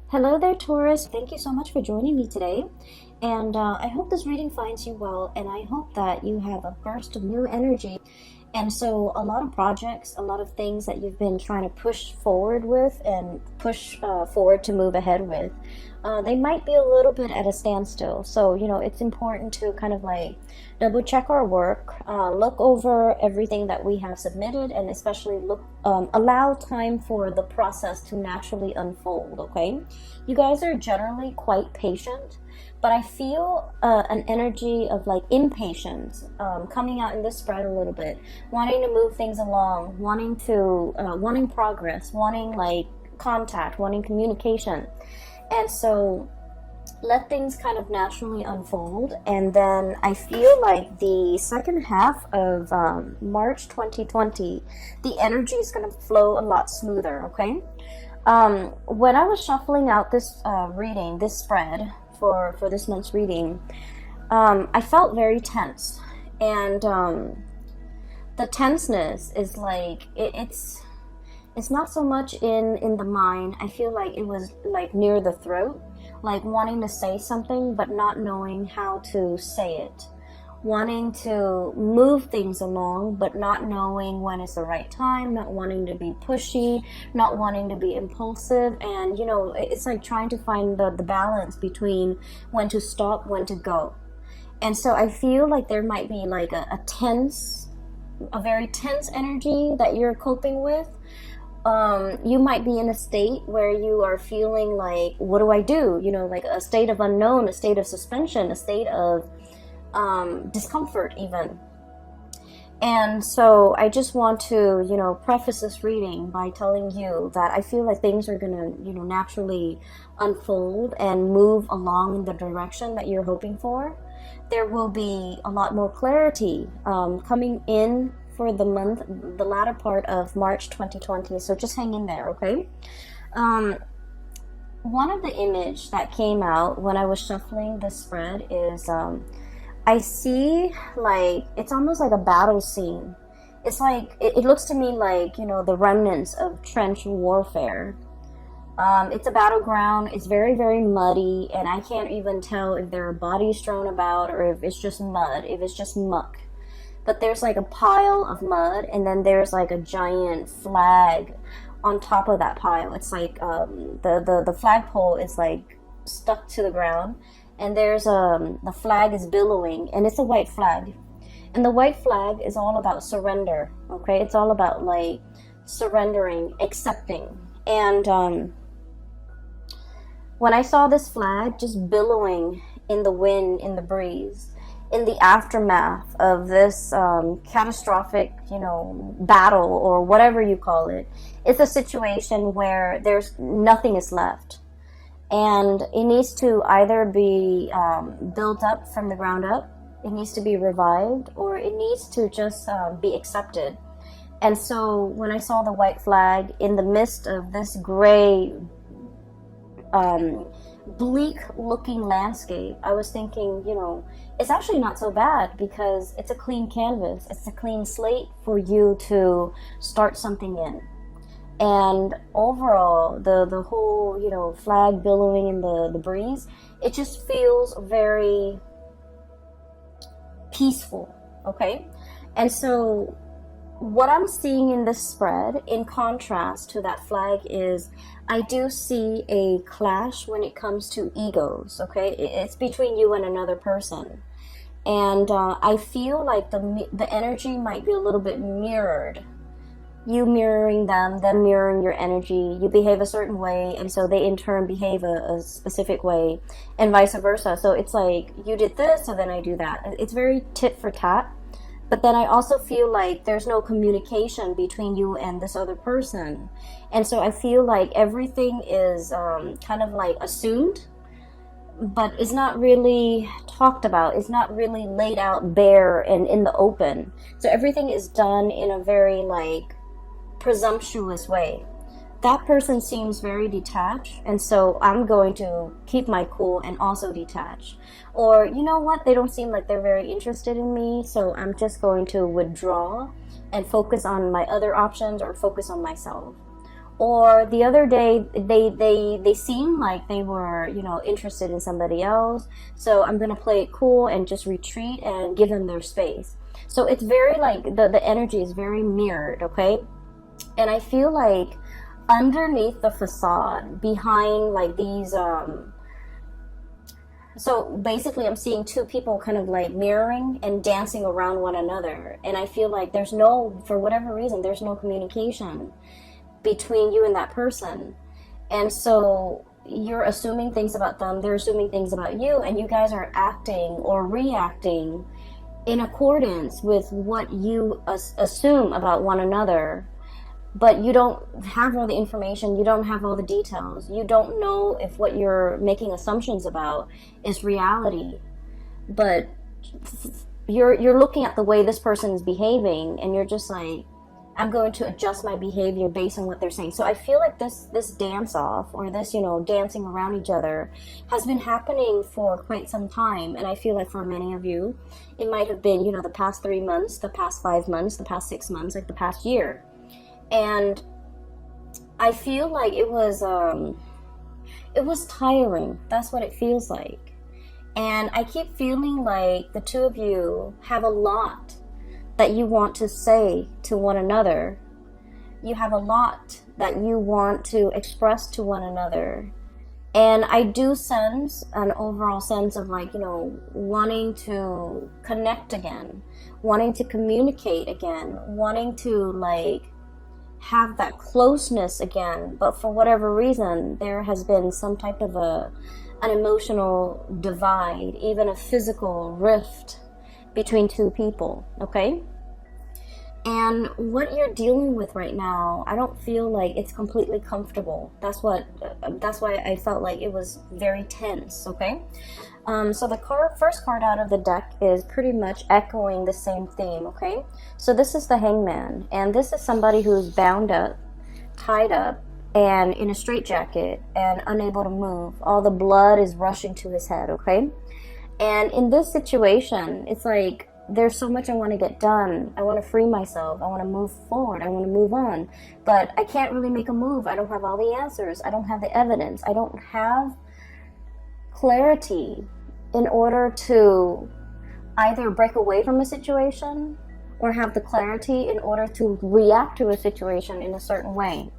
Hello there, Taurus. Thank you so much for joining me today. And I hope this reading finds you well, and I hope that you have a burst of new energy. And so, a lot of projects, a lot of things that you've been trying to push forward with and push forward to move ahead with, they might be a little bit at a standstill. So, it's important to kind of like double check our work, look over everything that we have submitted, and especially allow time for the process to naturally unfold, okay? You guys are generally quite patient, but I feel an energy of like impatience coming out in this spread a little bit, wanting to move things along, wanting progress, wanting like contact, wanting communication. And so let things kind of naturally unfold. And then I feel like the second half of March 2020, the energy is going to flow a lot smoother, okay? When I was shuffling out this reading, this spread for this month's reading, I felt very tense. And the tenseness is like, it's not so much in the mind. I feel like it was like near the throat, like wanting to say something but not knowing how to say it, wanting to move things along but not knowing when is the right time, not wanting to be pushy, not wanting to be impulsive. And it's like trying to find the balance between when to stop, when to go. And so I feel like there might be like a very tense energy that you're coping with. You might be in a state where you are feeling like, what do I do? Like a state of unknown, a state of suspension, a state of discomfort even. And so I just want to, preface this reading by telling you that I feel like things are going to, naturally unfold and move along in the direction that you're hoping for. There will be a lot more clarity coming in for the latter part of March 2020. So just hang in there, okay? One of the image that came out when I was shuffling this spread is I see like it's almost like a battle scene. It's like it looks to me like the remnants of trench warfare. It's a battleground. It's very, very muddy, and I can't even tell if there are bodies strewn about or if it's just mud, if it's just muck. But there's like a pile of mud, and then there's like a giant flag on top of that pile. It's like the flagpole is like stuck to the ground, and there's the flag is billowing, and it's a white flag. And the white flag is all about surrender, okay? It's all about like surrendering, accepting. And when I saw this flag just billowing in the wind, in the breeze, in the aftermath of this catastrophic, battle or whatever you call it, it's a situation where there's nothing is left. And it needs to either be built up from the ground up, it needs to be revived, or it needs to just be accepted. And so when I saw the white flag in the midst of this gray, bleak looking landscape, I was thinking, it's actually not so bad because it's a clean canvas. It's a clean slate for you to start something in. And overall, the whole, flag billowing in the breeze, it just feels very peaceful, okay? And so what I'm seeing in this spread, in contrast to that flag, is I do see a clash when it comes to egos, okay? It's between you and another person. And I feel like the energy might be a little bit mirrored. You mirroring them mirroring your energy. You behave a certain way, and so they in turn behave a specific way, and vice versa. So it's like, you did this, so then I do that. It's very tit for tat. But then I also feel like there's no communication between you and this other person. And so I feel like everything is kind of like assumed, but it's not really talked about. It's not really laid out bare and in the open. So everything is done in a very like presumptuous way. That person seems very detached, and so I'm going to keep my cool and also detach. Or, you know what, they don't seem like they're very interested in me, so I'm just going to withdraw and focus on my other options or focus on myself. Or the other day, they seemed like they were, you know, interested in somebody else. So I'm gonna play it cool and just retreat and give them their space. So it's very like the energy is very mirrored, okay? And I feel like underneath the facade, behind like these so basically I'm seeing two people kind of like mirroring and dancing around one another. And I feel like there's no, for whatever reason, there's no communication between you and that person. And so you're assuming things about them, they're assuming things about you, and you guys are acting or reacting in accordance with what you assume about one another. But you don't have all the information, you don't have all the details, you don't know if what you're making assumptions about is reality. But you're looking at the way this person is behaving, and you're just like, I'm going to adjust my behavior based on what they're saying. So I feel like this dance off, or this, you know, dancing around each other, has been happening for quite some time. And I feel like for many of you, it might have been, you know, the past 3 months, the past 5 months, the past 6 months, like the past year. And I feel like it was tiring. That's what it feels like. And I keep feeling like the two of you have a lot that you want to say to one another. You have a lot that you want to express to one another. And I do sense an overall sense of like, you know, wanting to connect again, wanting to communicate again, wanting to like have that closeness again. But for whatever reason, there has been some type of an emotional divide, even a physical rift between two people, okay? And what you're dealing with right now, I don't feel like it's completely comfortable. That's why I felt like it was very tense, okay? So the first card out of the deck is pretty much echoing the same theme, okay? So this is the Hangman, and this is somebody who's bound up, tied up, and in a straitjacket, and unable to move. All the blood is rushing to his head, okay? And in this situation, it's like, there's so much I want to get done. I want to free myself. I want to move forward. I want to move on. But I can't really make a move. I don't have all the answers. I don't have the evidence. I don't have clarity in order to either break away from a situation or have the clarity in order to react to a situation in a certain way.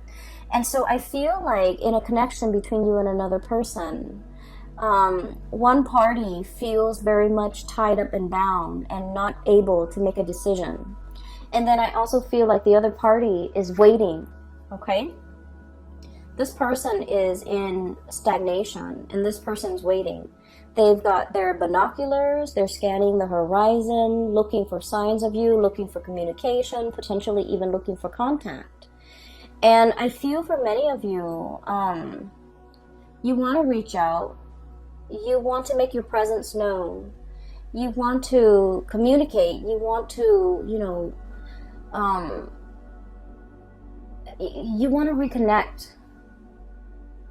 And so I feel like in a connection between you and another person, one party feels very much tied up and bound and not able to make a decision. And then I also feel like the other party is waiting, okay? This person is in stagnation, and this person's waiting. They've got their binoculars, they're scanning the horizon, looking for signs of you, looking for communication, potentially even looking for contact. And I feel for many of you, you want to reach out. You want to make your presence known. You want to communicate. You want to, you know, you want to reconnect.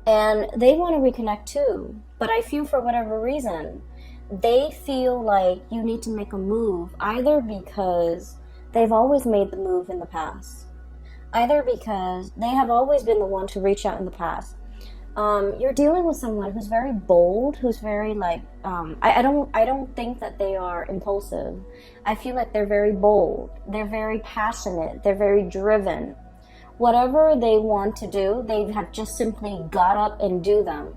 And they want to reconnect too. But I feel for whatever reason, they feel like you need to make a move, either because they've always made the move in the past, either because they have always been the one to reach out in the past. You're dealing with someone who's very bold, who's very like, I don't think that they are impulsive. I feel like they're very bold. They're very passionate. They're very driven. Whatever they want to do, they have just simply got up and do them.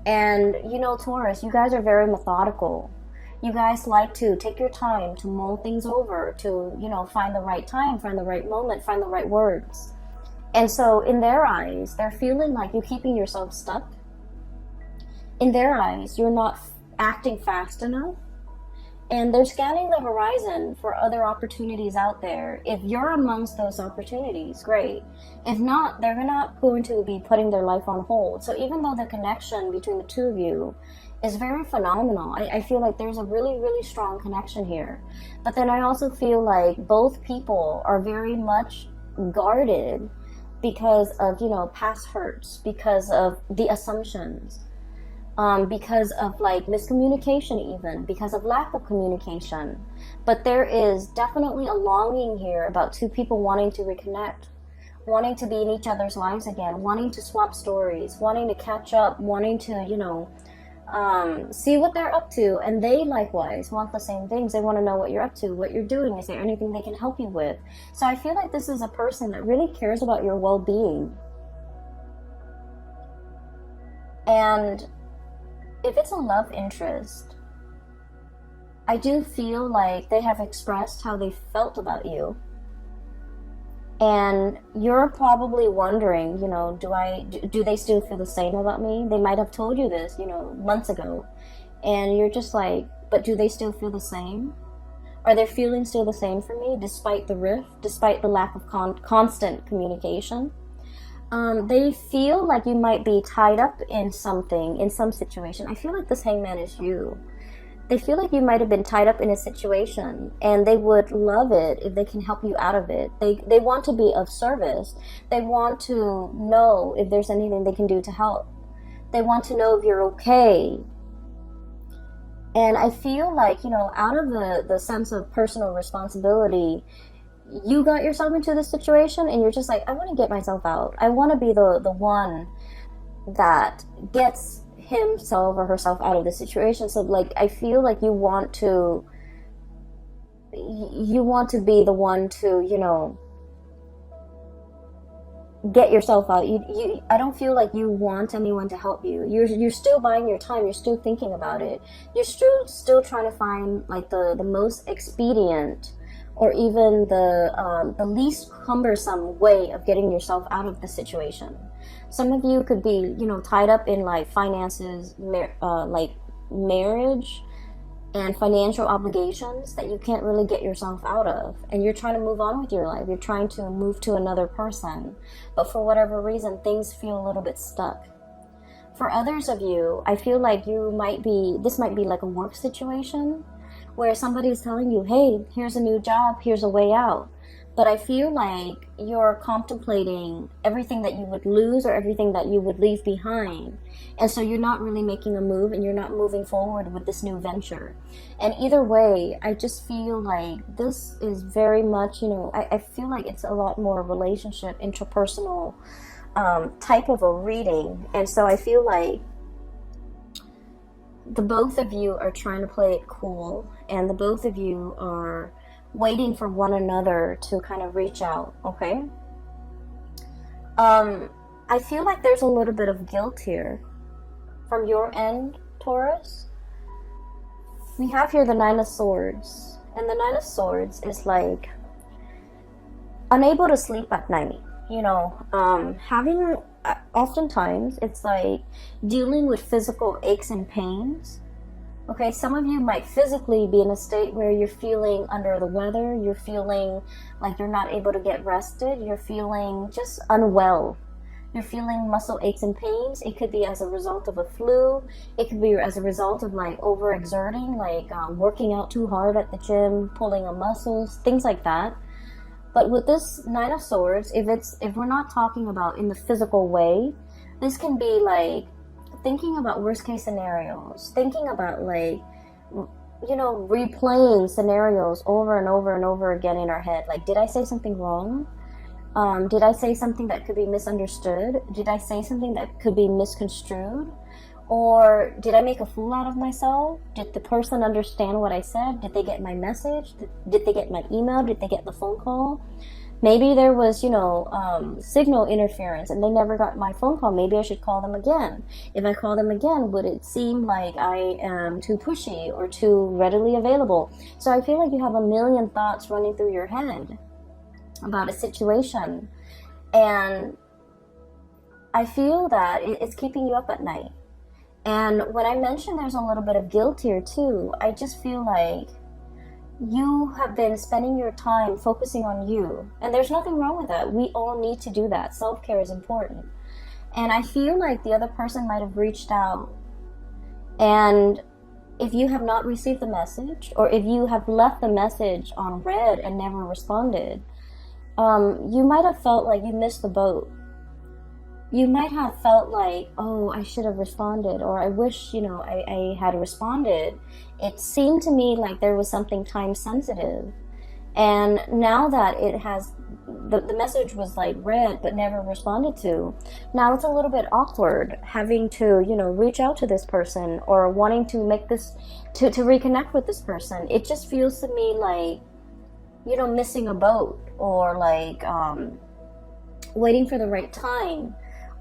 And you know, Taurus, you guys are very methodical. You guys like to take your time to mull things over, to, you know, find the right time, find the right moment, find the right words. And so in their eyes, they're feeling like you're keeping yourself stuck. In their eyes, you're not acting fast enough. And they're scanning the horizon for other opportunities out there. If you're amongst those opportunities, great. If not, they're not going to be putting their life on hold. So even though the connection between the two of you is very phenomenal, I feel like there's a really, really strong connection here. But then I also feel like both people are very much guarded because of, you know, past hurts, because of the assumptions, because of like miscommunication, even because of lack of communication. But there is definitely a longing here about two people wanting to reconnect, wanting to be in each other's lives again, wanting to swap stories, wanting to catch up, wanting to, see what they're up to. And they likewise want the same things. They want to know what you're up to, what you're doing. Is there anything they can help you with? So I feel like this is a person that really cares about your well-being. And if it's a love interest, I do feel like they have expressed how they felt about you. And you're probably wondering, do they still feel the same about me? They might have told you this, months ago. And you're just like, but do they still feel the same? Are their feelings still the same for me, despite the rift, despite the lack of constant communication? They feel like you might be tied up in something, in some situation. I feel like this hangman is you. They feel like you might have been tied up in a situation, and they would love it if they can help you out of it. They want to be of service. They want to know if there's anything they can do to help. They want to know if you're okay. And I feel like, out of the sense of personal responsibility, you got yourself into this situation, and you're just like, I want to get myself out. I want to be the one that gets himself or herself out of the situation. So like, I feel like you want to be the one to, get yourself out. I don't feel like you want anyone to help you. You're still buying your time. You're still thinking about it. You're still trying to find like the most expedient, or even the least cumbersome way of getting yourself out of the situation. Some of you could be, tied up in like finances, like marriage and financial obligations that you can't really get yourself out of. And you're trying to move on with your life. You're trying to move to another person. But for whatever reason, things feel a little bit stuck. For others of you, I feel like this might be like a work situation where somebody is telling you, hey, here's a new job, here's a way out. But I feel like you're contemplating everything that you would lose or everything that you would leave behind. And so you're not really making a move, and you're not moving forward with this new venture. And either way, I just feel like this is very much, I feel like it's a lot more relationship, interpersonal type of a reading. And so I feel like the both of you are trying to play it cool, and the both of you are waiting for one another to kind of reach out, okay? I feel like there's a little bit of guilt here from your end, Taurus. We have here the Nine of Swords, and the Nine of Swords is like unable to sleep at night, having oftentimes it's like dealing with physical aches and pains. Okay, some of you might physically be in a state where you're feeling under the weather, you're feeling like you're not able to get rested, you're feeling just unwell. You're feeling muscle aches and pains. It could be as a result of a flu. It could be as a result of like overexerting, like working out too hard at the gym, pulling on muscles, things like that. But with this Nine of Swords, if we're not talking about in the physical way, this can be like thinking about worst case scenarios, thinking about like, replaying scenarios over and over and over again in our head. Like, did I say something wrong? Did I say something that could be misunderstood? Did I say something that could be misconstrued? Or did I make a fool out of myself? Did the person understand what I said? Did they get my message? Did they get my email? Did they get the phone call? Maybe there was, signal interference and they never got my phone call. Maybe I should call them again. If I call them again, would it seem like I am too pushy or too readily available? So I feel like you have a million thoughts running through your head about a situation. And I feel that it's keeping you up at night. And when I mentioned there's a little bit of guilt here too, I just feel like you have been spending your time focusing on you. And there's nothing wrong with that. We all need to do that. Self-care is important. And I feel like the other person might have reached out. And if you have not received the message, or if you have left the message on read and never responded, you might have felt like you missed the boat. You might have felt like, oh, I should have responded, or I wish, I had responded. It seemed to me like there was something time sensitive. And now that it has the message was like read but never responded to. Now it's a little bit awkward having to, you know, reach out to this person or wanting to make this, to reconnect with this person. It just feels to me like, you know, missing a boat, or like waiting for the right time,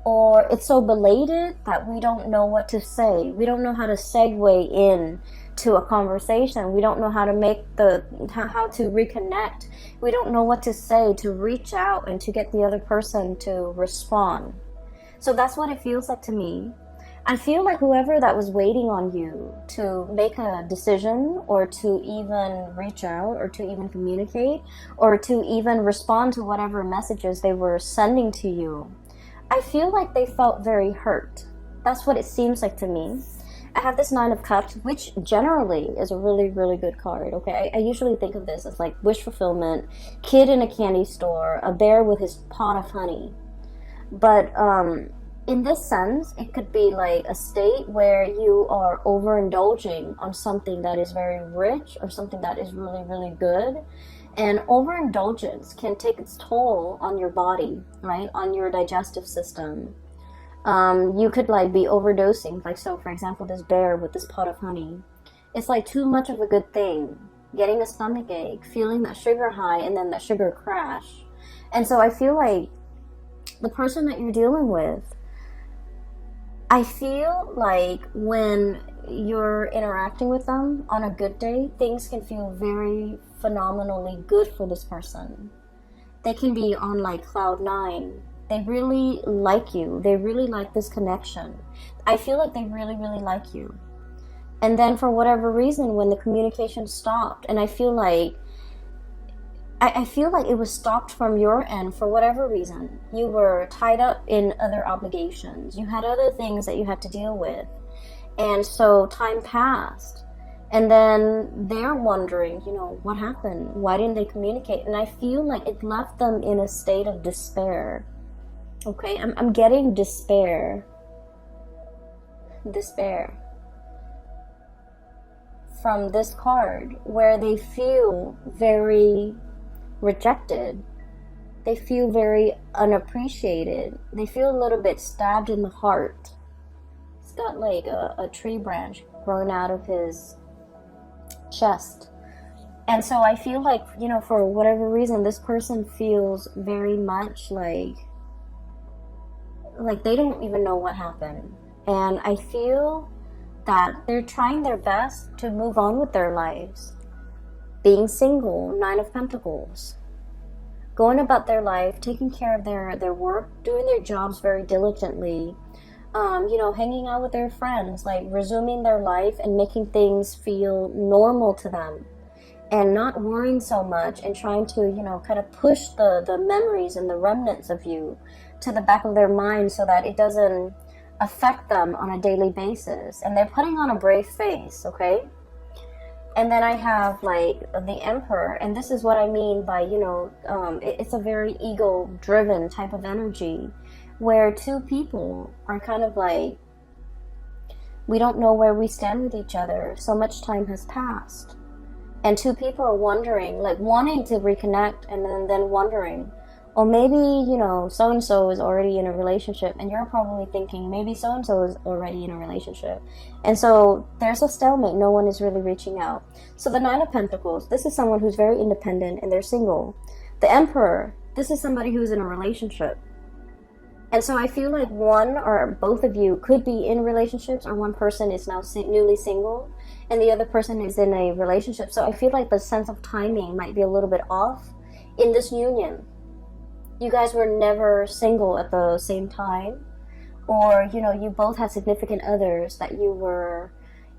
or it's so belated that we don't know what to say. We don't know how to segue in to a conversation. We don't know how to how to reconnect. We don't know what to say to reach out and to get the other person to respond. So that's what it feels like to me. I feel like whoever that was waiting on you to make a decision, or to even reach out, or to even communicate, or to even respond to whatever messages they were sending to you, I feel like they felt very hurt. That's what it seems like to me. I have this 9 of Cups, which generally is a really, really good card, okay? I usually think of this as like wish fulfillment, kid in a candy store, a bear with his pot of honey. But in this sense, it could be like a state where you are overindulging on something that is very rich, or something that is really, really good. And overindulgence can take its toll on your body, right? On your digestive system. You could like be overdosing. Like, so for example, this bear with this pot of honey. It's like too much of a good thing. Getting a stomach ache, feeling that sugar high, and then that sugar crash. And so I feel like the person that you're dealing with, I feel like when you're interacting with them on a good day, things can feel very phenomenally good for this person. They can be on like cloud 9. They really like you. They really like this connection. I feel like they really, really like you. And then for whatever reason, when the communication stopped, and I feel like it was stopped from your end for whatever reason. You were tied up in other obligations. You had other things that you had to deal with. And so time passed. And then they're wondering, you know, what happened? Why didn't they communicate? And I feel like it left them in a state of despair. Okay, I'm getting despair. Despair. From this card, where they feel very rejected. They feel very unappreciated. They feel a little bit stabbed in the heart. He's got like a tree branch growing out of his chest. And so I feel like, you know, for whatever reason, this person feels very much like they don't even know what happened. And I feel that they're trying their best to move on with their lives. Being single, 9 of Pentacles. Going about their life, taking care of their work, doing their jobs very diligently. You know, hanging out with their friends, like resuming their life and making things feel normal to them. And not worrying so much, and trying to, you know, kind of push the memories and the remnants of you to the back of their mind so that it doesn't affect them on a daily basis. And they're putting on a brave face, okay? And then I have like the Emperor, and this is what I mean by, you know, it's a very ego-driven type of energy, where two people are kind of like, we don't know where we stand with each other. So much time has passed. And two people are wondering, like wanting to reconnect, and then wondering, or maybe, you know, so-and-so is already in a relationship, and you're probably thinking maybe so-and-so is already in a relationship. And so there's a stalemate. No one is really reaching out. So the 9 of Pentacles, this is someone who's very independent and they're single. The Emperor, this is somebody who's in a relationship. And so I feel like one or both of you could be in relationships, or one person is now newly single and the other person is in a relationship. So I feel like the sense of timing might be a little bit off in this union. You guys were never single at the same time, or, you know, you both had significant others that you were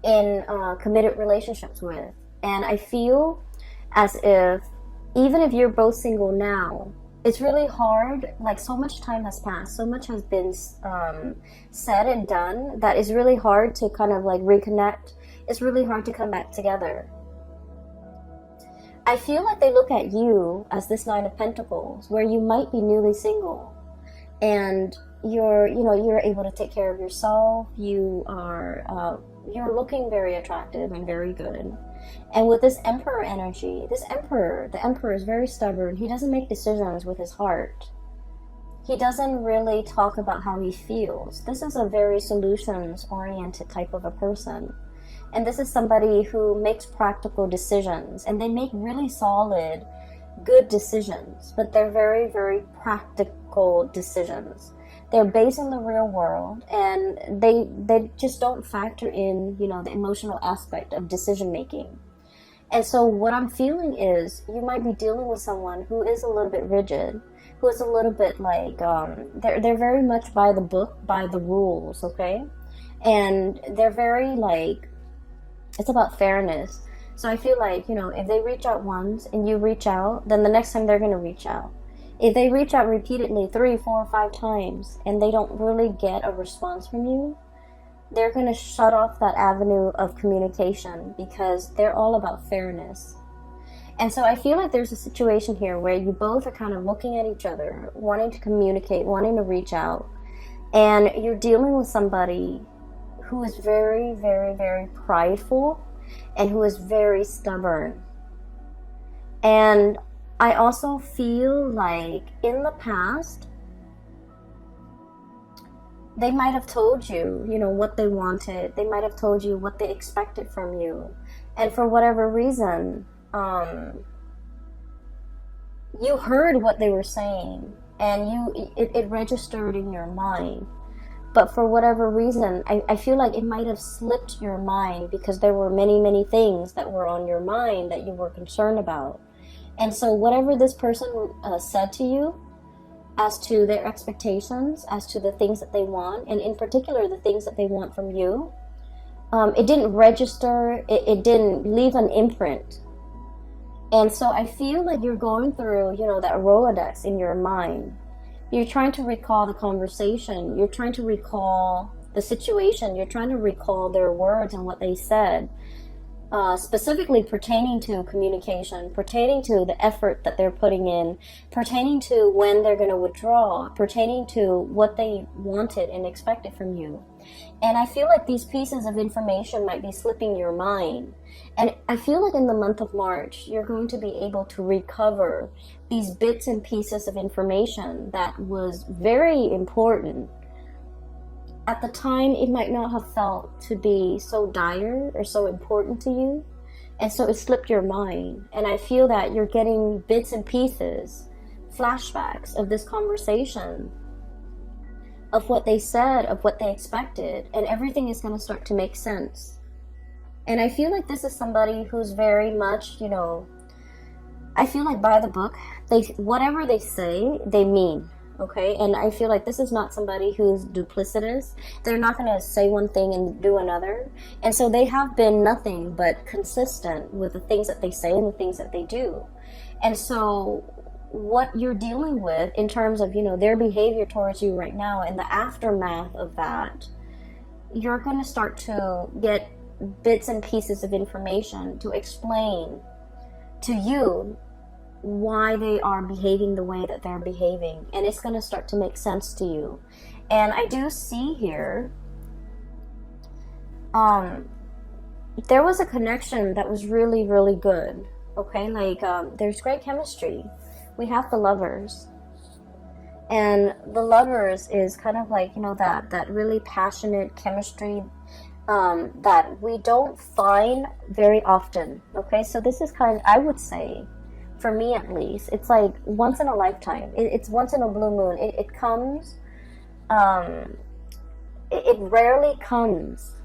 in committed relationships with. And I feel as if, even if you're both single now, it's really hard, like so much time has passed, so much has been said and done, that it's really hard to kind of like reconnect. It's really hard to come back together. I feel like they look at you as this 9 of Pentacles, where you might be newly single. And you're able to take care of yourself. You're looking very attractive and very good. And with this emperor energy, the emperor is very stubborn. He doesn't make decisions with his heart. He doesn't really talk about how he feels. This is a very solutions-oriented type of a person. And this is somebody who makes practical decisions. And they make really solid, good decisions. But they're very, very practical decisions. They're based in the real world. And they just don't factor in, the emotional aspect of decision-making. And so what I'm feeling is you might be dealing with someone who is a little bit rigid, who is a little bit like, they're very much by the book, by the rules, okay? And they're very like, it's about fairness. So I feel like, if they reach out once and you reach out, then the next time they're going to reach out. If they reach out repeatedly 3, 4, 5 times and they don't really get a response from you, they're going to shut off that avenue of communication because they're all about fairness. And so I feel like there's a situation here where you both are kind of looking at each other, wanting to communicate, wanting to reach out, and you're dealing with somebody who is very, very, very prideful and who is very stubborn. And I also feel like in the past, they might have told you, what they wanted. They might have told you what they expected from you. And for whatever reason, you heard what they were saying and it registered in your mind. But for whatever reason, I feel like it might have slipped your mind because there were many, many things that were on your mind that you were concerned about. And so whatever this person said to you, as to their expectations, as to the things that they want, and in particular the things that they want from you, it didn't register, it didn't leave an imprint. And so I feel like you're going through, that Rolodex in your mind. You're trying to recall the conversation, you're trying to recall the situation, you're trying to recall their words and what they said. Specifically pertaining to communication, pertaining to the effort that they're putting in, pertaining to when they're going to withdraw, pertaining to what they wanted and expected from you. And I feel like these pieces of information might be slipping your mind. And I feel like in the month of March, you're going to be able to recover these bits and pieces of information that was very important. At the time, it might not have felt to be so dire or so important to you. And so it slipped your mind. And I feel that you're getting bits and pieces, flashbacks of this conversation, of what they said, of what they expected. And everything is going to start to make sense. And I feel like this is somebody who's very much, I feel like by the book, whatever they say, they mean. Okay, and I feel like this is not somebody who's duplicitous. They're not going to say one thing and do another. And so they have been nothing but consistent with the things that they say and the things that they do. And so what you're dealing with in terms of, their behavior towards you right now and the aftermath of that, you're going to start to get bits and pieces of information to explain to you why they are behaving the way that they're behaving, and it's going to start to make sense to you. And I do see here there was a connection that was really, really good. Okay, like there's great chemistry. We have the Lovers, and the Lovers is kind of like, that really passionate chemistry that we don't find very often. Okay, so this is I would say, for me at least, it's like once in a lifetime. It's once in a blue moon. It comes, it rarely comes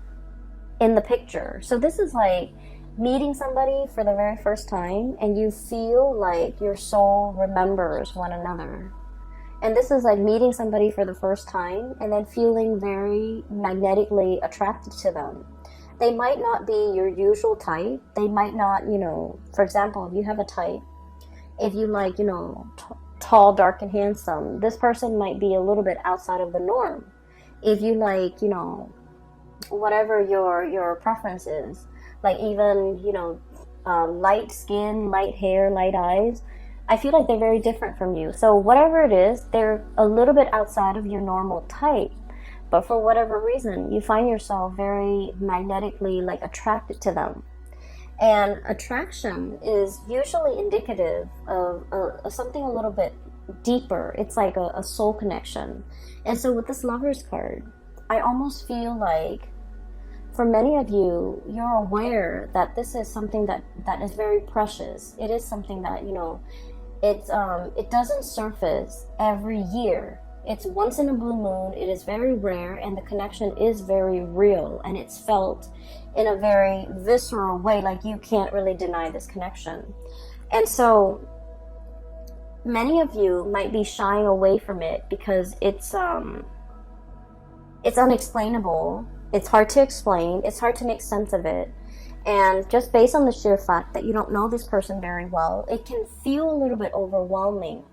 in the picture. So this is like meeting somebody for the very first time and you feel like your soul remembers one another. And this is like meeting somebody for the first time and then feeling very magnetically attracted to them. They might not be your usual type. They might not, for example, if you have a type, if you like, tall, dark, and handsome, this person might be a little bit outside of the norm. If you like, whatever your preference is, like even, light skin, light hair, light eyes, I feel like they're very different from you. So whatever it is, they're a little bit outside of your normal type. But for whatever reason, you find yourself very magnetically like attracted to them. And attraction is usually indicative of something a little bit deeper. It's like a soul connection. And so with this Lovers card, I almost feel like for many of you, you're aware that this is something that is very precious. It is something that, it doesn't surface every year. It's once in a blue moon. It is very rare, and the connection is very real, and it's felt in a very visceral way. Like you can't really deny this connection. And so many of you might be shying away from it because it's unexplainable. It's hard to explain. It's hard to make sense of it. And just based on the sheer fact that you don't know this person very well, it can feel a little bit overwhelming.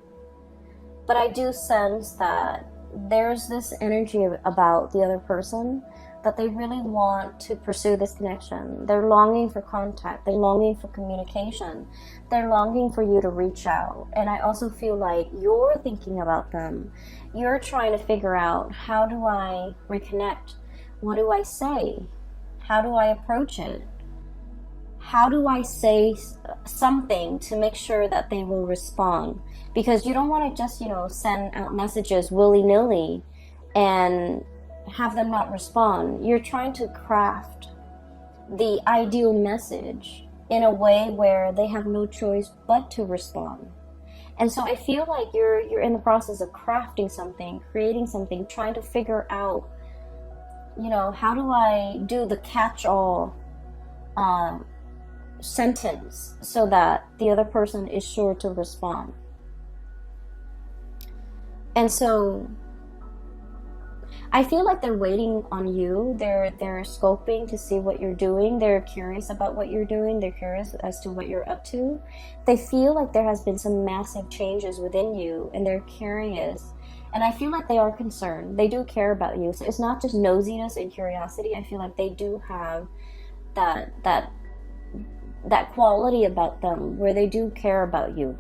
But I do sense that there's this energy about the other person that they really want to pursue this connection. They're longing for contact. They're longing for communication. They're longing for you to reach out. And I also feel like you're thinking about them. You're trying to figure out, how do I reconnect? What do I say? How do I approach it? How do I say something to make sure that they will respond? Because you don't want to just, send out messages willy-nilly and have them not respond. You're trying to craft the ideal message in a way where they have no choice but to respond. And so I feel like you're in the process of crafting something, creating something, trying to figure out, how do I do the catch-all sentence so that the other person is sure to respond. And so I feel like they're waiting on you. They're scoping to see what you're doing. They're curious about what you're doing. They're curious as to what you're up to. They feel like there has been some massive changes within you, and they're curious. And I feel like they are concerned. They do care about you. So it's not just nosiness and curiosity. I feel like they do have that quality about them where they do care about you.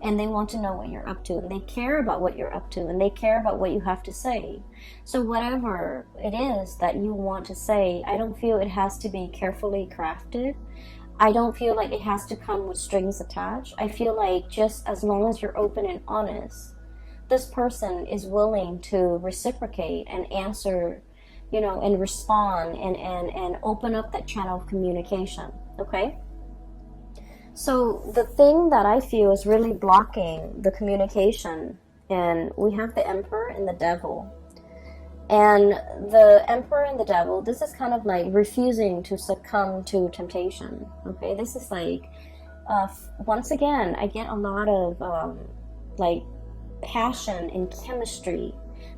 And they want to know what you're up to, and they care about what you're up to, and they care about what you have to say. So whatever it is that you want to say, I don't feel it has to be carefully crafted. I don't feel like it has to come with strings attached. I feel like just as long as you're open and honest, this person is willing to reciprocate and answer, and respond and open up that channel of communication, okay? So the thing that I feel is really blocking the communication, and we have the Emperor and the Devil. And the Emperor and the Devil, this is kind of like refusing to succumb to temptation, okay? This is like, once again, I get a lot of passion and chemistry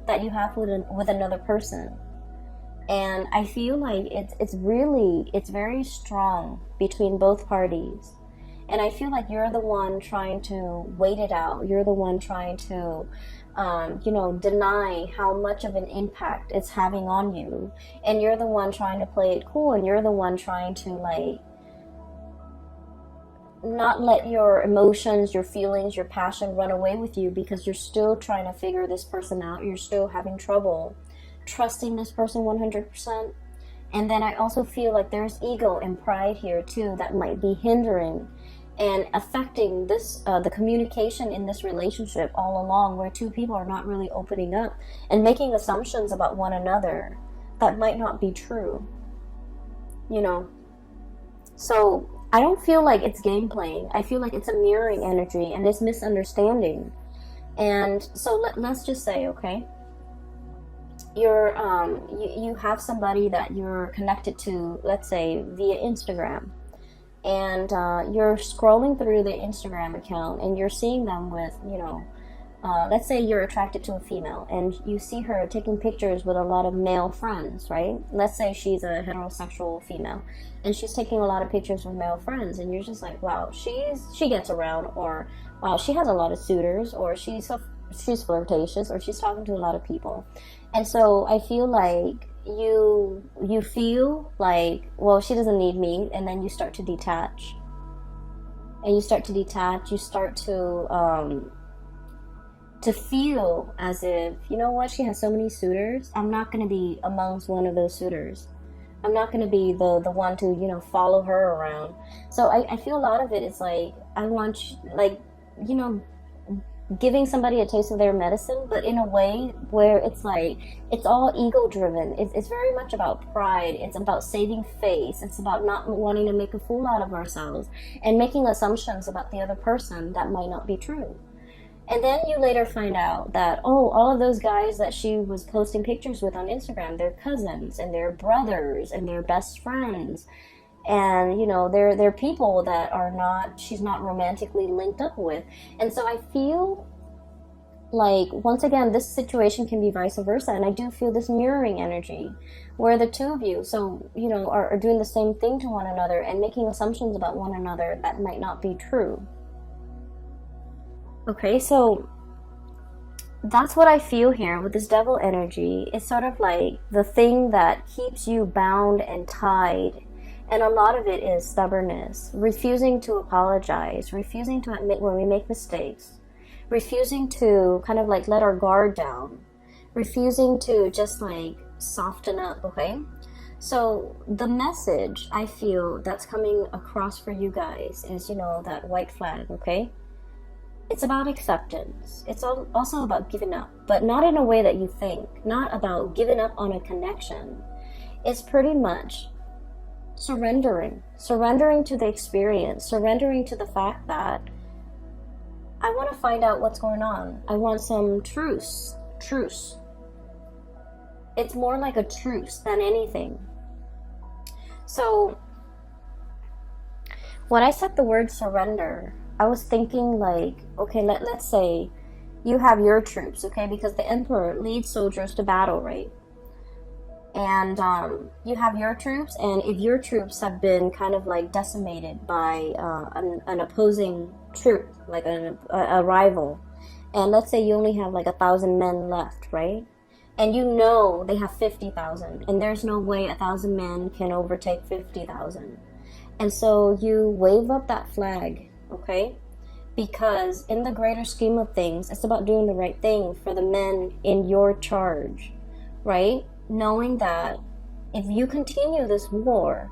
that you have with another person. And I feel like it's very strong between both parties. And I feel like you're the one trying to wait it out. You're the one trying to, deny how much of an impact it's having on you. And you're the one trying to play it cool. And you're the one trying to, not let your emotions, your feelings, your passion run away with you, because you're still trying to figure this person out. You're still having trouble trusting this person 100%. And then I also feel like there's ego and pride here too that might be hindering and affecting this the communication in this relationship all along, where two people are not really opening up and making assumptions about one another that might not be true. So I don't feel like it's game playing. I feel like it's a mirroring energy and this misunderstanding. And so let's just say, okay, you're you have somebody that you're connected to, let's say via Instagram, and you're scrolling through the Instagram account and you're seeing them with, let's say you're attracted to a female and you see her taking pictures with a lot of male friends, right? Let's say she's a heterosexual female and she's taking a lot of pictures with male friends, and you're just like, wow, she gets around, or wow, she has a lot of suitors, or she's flirtatious, or she's talking to a lot of people. And so I feel like you feel like, well, she doesn't need me, and then you start to detach. and you start to detach. You start to feel as if, you know what, she has so many suitors, I'm not going to be amongst one of those suitors. I'm not going to be the one to, you know, follow her around. So I feel a lot of it is like, I want, like, you know, giving somebody a taste of their medicine, but in a way where it's like, it's all ego driven. It's very much about pride. It's about saving face. It's about not wanting to make a fool out of ourselves and making assumptions about the other person that might not be true. And then you later find out that, oh, all of those guys that she was posting pictures with on Instagram, they're cousins and they're brothers and they're best friends. And, you know, they're people that are not, she's not romantically linked up with. And so I feel like, once again, this situation can be vice versa. And I do feel this mirroring energy where the two of you, so, you know, are doing the same thing to one another and making assumptions about one another that might not be true. Okay, so that's what I feel here with this devil energy. It's sort of like the thing that keeps you bound and tied. And a lot of it is stubbornness, refusing to apologize, refusing to admit when we make mistakes, refusing to kind of like let our guard down, refusing to just like soften up, okay? So the message I feel that's coming across for you guys is, you know, that white flag, okay? It's about acceptance. It's also about giving up, but not in a way that you think, not about giving up on a connection. It's pretty much surrendering to the experience, surrendering to the fact that I want to find out what's going on. I want some truce. It's more like a truce than anything. So when I said the word surrender, I was thinking like, okay, let's say you have your troops, okay, because the emperor leads soldiers to battle, right? And you have your troops, and if your troops have been kind of like decimated by an opposing troop, like a rival, and let's say you only have like 1,000 men left, right? And you know they have 50,000, and there's no way 1,000 men can overtake 50,000. And so you wave up that flag, okay? Because in the greater scheme of things, it's about doing the right thing for the men in your charge, right? Knowing that if you continue this war,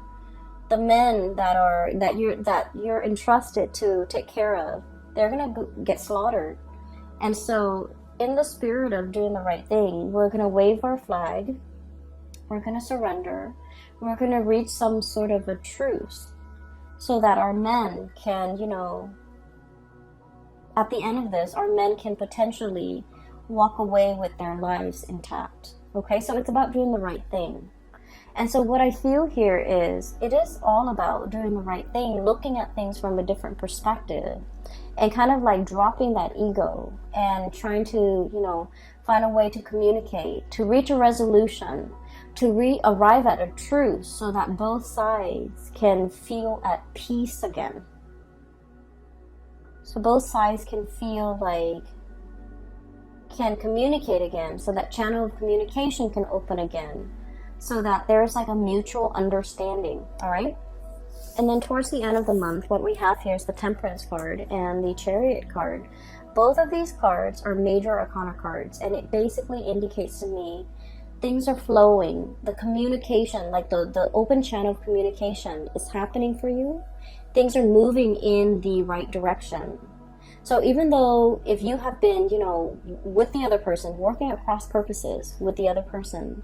the men that you're entrusted to take care of, they're gonna get slaughtered. And so, in the spirit of doing the right thing, we're gonna wave our flag, we're gonna surrender, we're gonna reach some sort of a truce, so that our men can, you know, at the end of this, our men can potentially walk away with their lives intact. Okay, so it's about doing the right thing. And so what I feel here is, it is all about doing the right thing, looking at things from a different perspective, and kind of like dropping that ego and trying to, you know, find a way to communicate, to reach a resolution, to arrive at a truce so that both sides can feel at peace again. So both sides can feel like, can communicate again, so that channel of communication can open again, so that there's like a mutual understanding, all right? And then towards the end of the month, what we have here is the Temperance card and the Chariot card. Both of these cards are major arcana cards, and it basically indicates to me things are flowing. The communication, like the open channel of communication is happening for you. Things are moving in the right direction. So even though if you have been, you know, with the other person, working at cross purposes with the other person,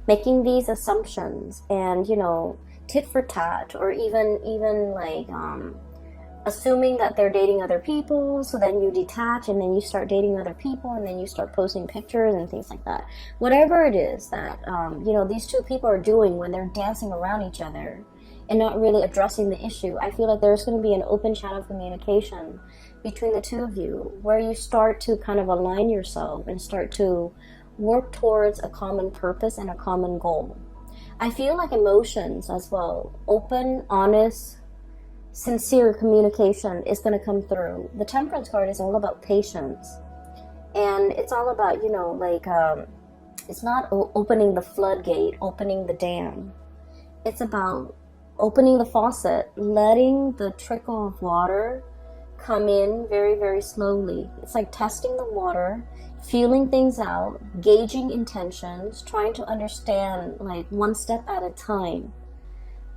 making these assumptions and, you know, tit for tat, or even like assuming that they're dating other people, so then you detach and then you start dating other people and then you start posting pictures and things like that. Whatever it is that, you know, these two people are doing when they're dancing around each other and not really addressing the issue, I feel like there's going to be an open channel of communication between the two of you where you start to kind of align yourself and start to work towards a common purpose and a common goal. I feel like emotions as well, open, honest, sincere communication is going to come through. The Temperance card is all about patience, and it's all about, you know, like it's not opening the floodgate, opening the dam. It's about opening the faucet, letting the trickle of water come in very, very slowly. It's like testing the water, feeling things out, gauging intentions, trying to understand like one step at a time,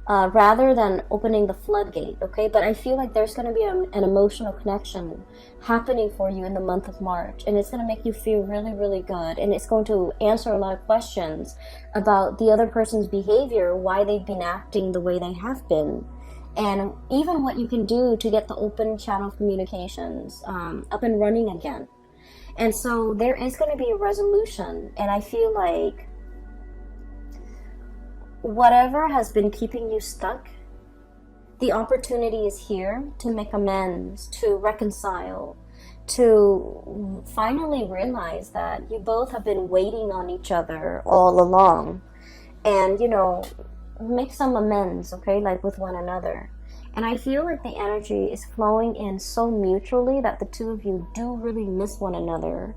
rather than opening the floodgate, okay? But I feel like there's going to be an emotional connection happening for you in the month of March, and it's going to make you feel really, really good, and it's going to answer a lot of questions about the other person's behavior, why they've been acting the way they have been, and even what you can do to get the open channel of communications up and running again. And so there is going to be a resolution, and I feel like whatever has been keeping you stuck, the opportunity is here to make amends, to reconcile, to finally realize that you both have been waiting on each other all along, and, you know, make some amends, okay, like with one another. And I feel like the energy is flowing in so mutually that the two of you do really miss one another.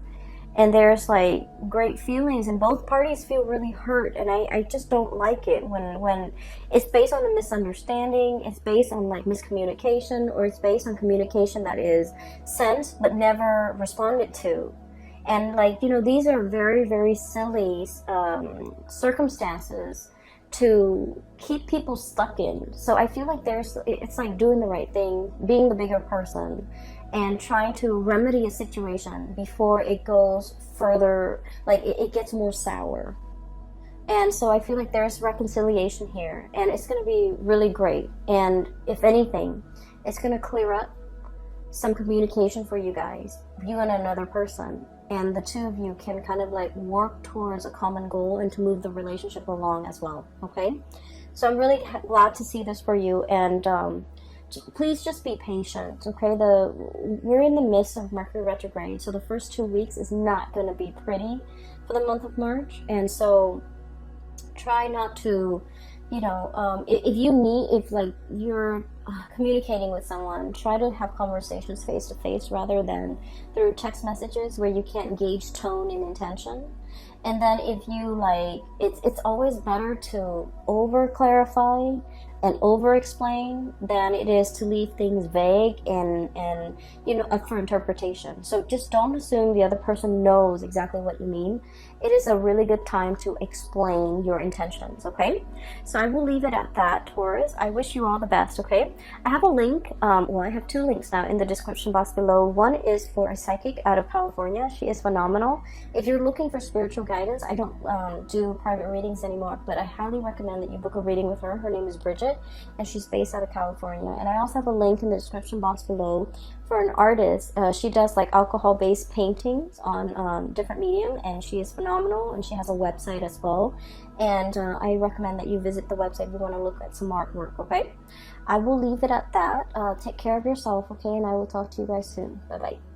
And there's like great feelings, and both parties feel really hurt. And I just don't like it when it's based on a misunderstanding, it's based on like miscommunication, or it's based on communication that is sent but never responded to. And like, you know, these are very, very silly circumstances to keep people stuck in. So I feel like it's like doing the right thing, being the bigger person, and trying to remedy a situation before it goes further, like it gets more sour. And so I feel like there's reconciliation here, and it's going to be really great. And if anything, it's going to clear up some communication for you guys, you and another person, and the two of you can kind of like work towards a common goal and to move the relationship along as well, okay? So I'm really glad to see this for you, and please just be patient, okay? We're in the midst of Mercury retrograde, so the first 2 weeks is not going to be pretty for the month of March, and so try not to, you know, if like you're communicating with someone, try to have conversations face to face rather than through text messages where you can't gauge tone and intention. And then if you like, it's always better to over clarify and over explain than it is to leave things vague and you know, up for interpretation. So just don't assume the other person knows exactly what you mean. It is a really good time to explain your intentions, okay? So I will leave it at that, Taurus. I wish you all the best, okay? I have a link, well, I have 2 links now in the description box below. One is for a psychic out of California. She is phenomenal. If you're looking for spiritual guidance, I don't do private readings anymore, but I highly recommend that you book a reading with her. Her name is Bridget, and she's based out of California. And I also have a link in the description box below for an artist. She does like alcohol-based paintings on different medium, and she is phenomenal, and she has a website as well. And I recommend that you visit the website if you want to look at some artwork, okay? I will leave it at that. Take care of yourself, okay? And I will talk to you guys soon. Bye-bye.